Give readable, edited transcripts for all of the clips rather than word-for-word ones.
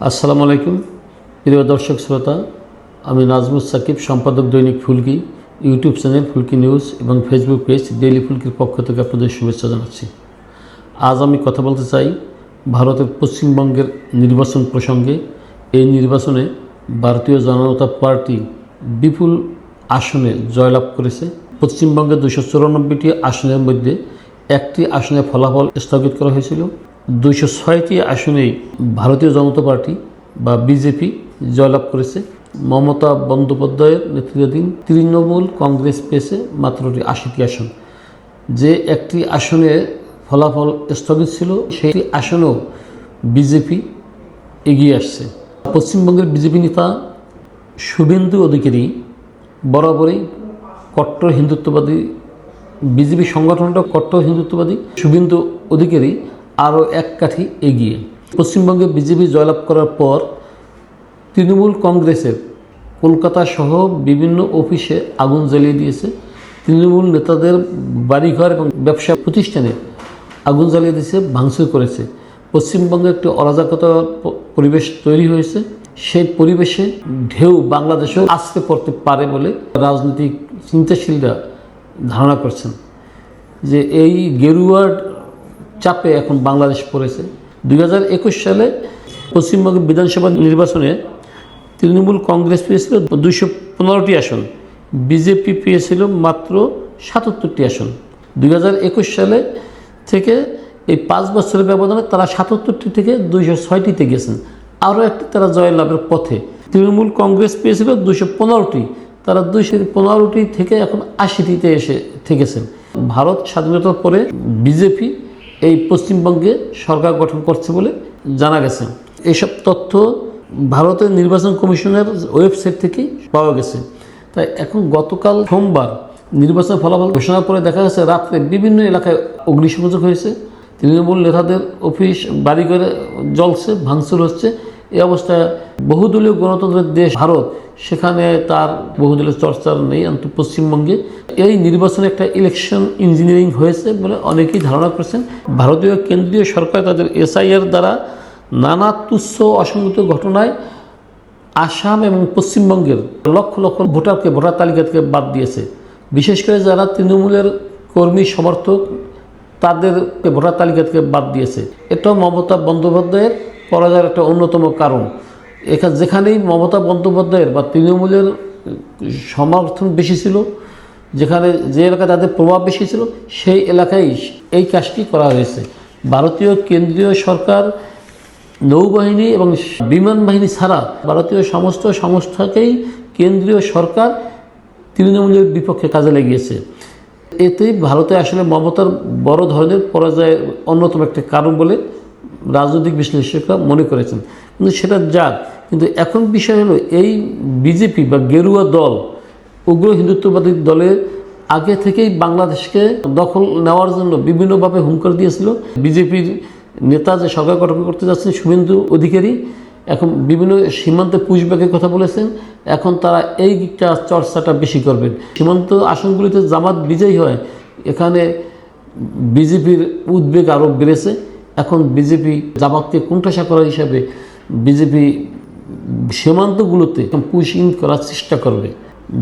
আসসালামু আলাইকুম প্রিয় দর্শক শ্রোতা, আমি নাজমুস সাকিব, সম্পাদক দৈনিক ফুলকি, ইউটিউব চ্যানেল ফুলকি নিউজ এবং ফেসবুক পেজ ডেইলি ফুলকির পক্ষ থেকে আপনাদের শুভেচ্ছা জানাচ্ছি। আজ আমি কথা বলতে চাই ভারতের পশ্চিমবঙ্গের নির্বাচন প্রসঙ্গে। এই নির্বাচনে ভারতীয় জনতা পার্টি বিপুল আসনে জয়লাভ করেছে। পশ্চিমবঙ্গের 294টি আসনের মধ্যে একটি আসনে ফলাফল স্থগিত করা হয়েছিল। 206টি আসনেই ভারতীয় জনতা পার্টি বা বিজেপি জয়লাভ করেছে। মমতা বন্দ্যোপাধ্যায়ের নেতৃত্বাধীন তৃণমূল কংগ্রেস পেয়েছে মাত্র 80টি আসন। যে একটি আসনে ফলাফল স্থগিত ছিল সেই আসনেও বিজেপি এগিয়ে আসছে। পশ্চিমবঙ্গের বিজেপি নেতা শুভেন্দু অধিকারী বরাবরই কট্টর হিন্দুত্ববাদী, বিজেপি সংগঠনটা কট্টর হিন্দুত্ববাদী। শুভেন্দু অধিকারী আরও এক কাঠি এগিয়ে। পশ্চিমবঙ্গে বিজেপি জয়লাভ করার পর তৃণমূল কংগ্রেসের কলকাতা সহ বিভিন্ন অফিসে আগুন জ্বালিয়ে দিয়েছে। তৃণমূল নেতাদের বাড়িঘর এবং ব্যবসা প্রতিষ্ঠানে আগুন জ্বালিয়ে দিয়েছে, ভাঙচুর করেছে। পশ্চিমবঙ্গে একটি অরাজকতার পরিবেশ তৈরি হয়েছে। সেই পরিবেশে ঢেউ বাংলাদেশেও আছড়ে পড়তে পারে বলে রাজনৈতিক চিন্তাশীলরা ধারণা করছেন যে এই গেরুয়ার চাপে এখন বাংলাদেশ পড়েছে। 2021 সালে পশ্চিমবঙ্গের বিধানসভা নির্বাচনে তৃণমূল কংগ্রেস পেয়েছিল 215টি আসন, বিজেপি পেয়েছিল মাত্র 77টি আসন। 2021 সালে থেকে এই 5 বছরের ব্যবধানে তারা 77টি থেকে 206টিতে গেছেন। আরও একটি তারা জয়লাভের পথে। তৃণমূল কংগ্রেস পেয়েছিল 215টি, তারা 215টি থেকে এখন 80টিতে এসে ঠেকেছেন। ভারত স্বাধীনতার পরে বিজেপি এই পশ্চিমবঙ্গে সরকার গঠন করছে বলে জানা গেছে। এইসব তথ্য ভারতের নির্বাচন কমিশনের ওয়েবসাইট থেকেই পাওয়া গেছে। তাই এখন গতকাল সোমবার নির্বাচন ফলাফল ঘোষণার পরে দেখা গেছে রাত্রে বিভিন্ন এলাকায় অগ্নিসংযোগ হয়েছে। তৃণমূল নেতাদের অফিস বাড়িঘরে জ্বলছে, ভাঙচুর হচ্ছে। এই অবস্থায় বহুদলীয় গণতন্ত্রের দেশ ভারত, সেখানে তার বহুদলীয় চর্চা নেই। অন্তত পশ্চিমবঙ্গে এই নির্বাচনে একটা ইলেকশন ইঞ্জিনিয়ারিং হয়েছে বলে অনেকেই ধারণা করছেন। ভারতীয় কেন্দ্রীয় সরকার তাদের SIR দ্বারা নানা তুচ্ছ অসংগত ঘটনায় আসাম এবং পশ্চিমবঙ্গের লক্ষ লক্ষ ভোটারকে ভোটার তালিকা থেকে বাদ দিয়েছে। বিশেষ করে যারা তৃণমূলের কর্মী সমর্থক তাদেরকে ভোটার তালিকা থেকে বাদ দিয়েছে। এটাও মমতা বন্দ্যোপাধ্যায়ের পরাজয়ের একটা অন্যতম কারণ। এখানে যেখানেই মমতা বন্দ্যোপাধ্যায়ের বা তৃণমূলের সমর্থন বেশি ছিল, যেখানে যে এলাকায় তাদের প্রভাব বেশি ছিল, সেই এলাকায় এই কাজটি করা হয়েছে। ভারতীয় কেন্দ্রীয় সরকার নৌবাহিনী এবং বিমান বাহিনী ছাড়া ভারতীয় সমস্ত সংস্থাকেই কেন্দ্রীয় সরকার তৃণমূলের বিপক্ষে কাজে লাগিয়েছে। এতেই ভারতে আসলে মমতার বড় ধরনের পরাজয়ের অন্যতম একটা কারণ বলে রাজনৈতিক বিশ্লেষকরা মনে করেছেন। কিন্তু সেটা যাক, কিন্তু এখন বিষয় হলো এই বিজেপি বা গেরুয়া দল, উগ্র হিন্দুত্ববাদী দলের আগে থেকেই বাংলাদেশকে দখল নেওয়ার জন্য বিভিন্নভাবে হুঙ্কার দিয়েছিল। বিজেপির নেতা যে সরকার গঠন করতে যাচ্ছেন শুভেন্দু অধিকারী, এখন বিভিন্ন সীমান্তে পুশব্যাকের কথা বলেছেন। এখন তারা এইটা চর্চাটা বেশি করবেন। সীমান্ত আসনগুলিতে জামাত বিজয়ী হয়, এখানে বিজেপির উদ্বেগ আরও বেড়েছে। এখন বিজেপি জামাতকে কোণঠাসা করার হিসাবে বিজেপি সীমান্তগুলোতে পুশিং করার চেষ্টা করবে।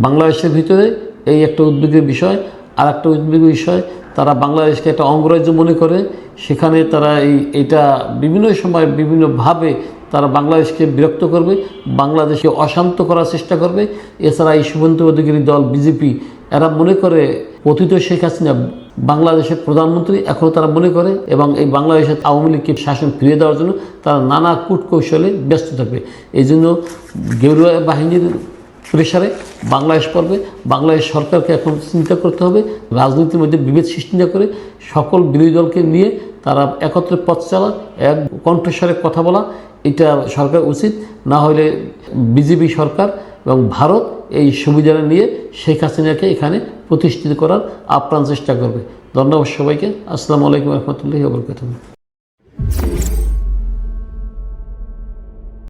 বাংলাদেশের ভিতরে এই একটা উদ্বেগের বিষয়। আর একটা উদ্বেগের বিষয়, তারা বাংলাদেশকে একটা অঙ্গরাজ্য মনে করে। সেখানে তারা এইটা বিভিন্ন সময় বিভিন্নভাবে তারা বাংলাদেশকে বিরক্ত করবে, বাংলাদেশকে অশান্ত করার চেষ্টা করবে। এছাড়া এই শুভেন্দু অধিকারী দল বিজেপি, এরা মনে করে পতিত শেখ হাসিনা বাংলাদেশের প্রধানমন্ত্রী, এখনও তারা মনে করে, এবং এই বাংলাদেশের আওয়ামী লীগকে শাসন ফিরিয়ে দেওয়ার জন্য তারা নানা কূটকৌশলে ব্যস্ত থাকবে। এই জন্য গেরুয়া বাহিনীর প্রেশারে বাংলাদেশ পড়বে। বাংলাদেশ সরকারকে এখন চিন্তা করতে হবে, রাজনীতির মধ্যে বিভেদ সৃষ্টি না করে সকল বিরোধী দলকে নিয়ে তারা একত্রে পথ চালা, এক কণ্ঠস্বরে কথা বলা, এটা সরকার উচিত। না হলে বিজেপি সরকার এবং ভারত এই সুবিধাটা নিয়ে শেখ হাসিনাকে এখানে প্রতিষ্ঠিত করার আপ্রাণ চেষ্টা করবে। ধন্যবাদ সবাইকে। আসসালামু আলাইকুম রহমতুল্লাহি ওয়া বারাকাতুহু।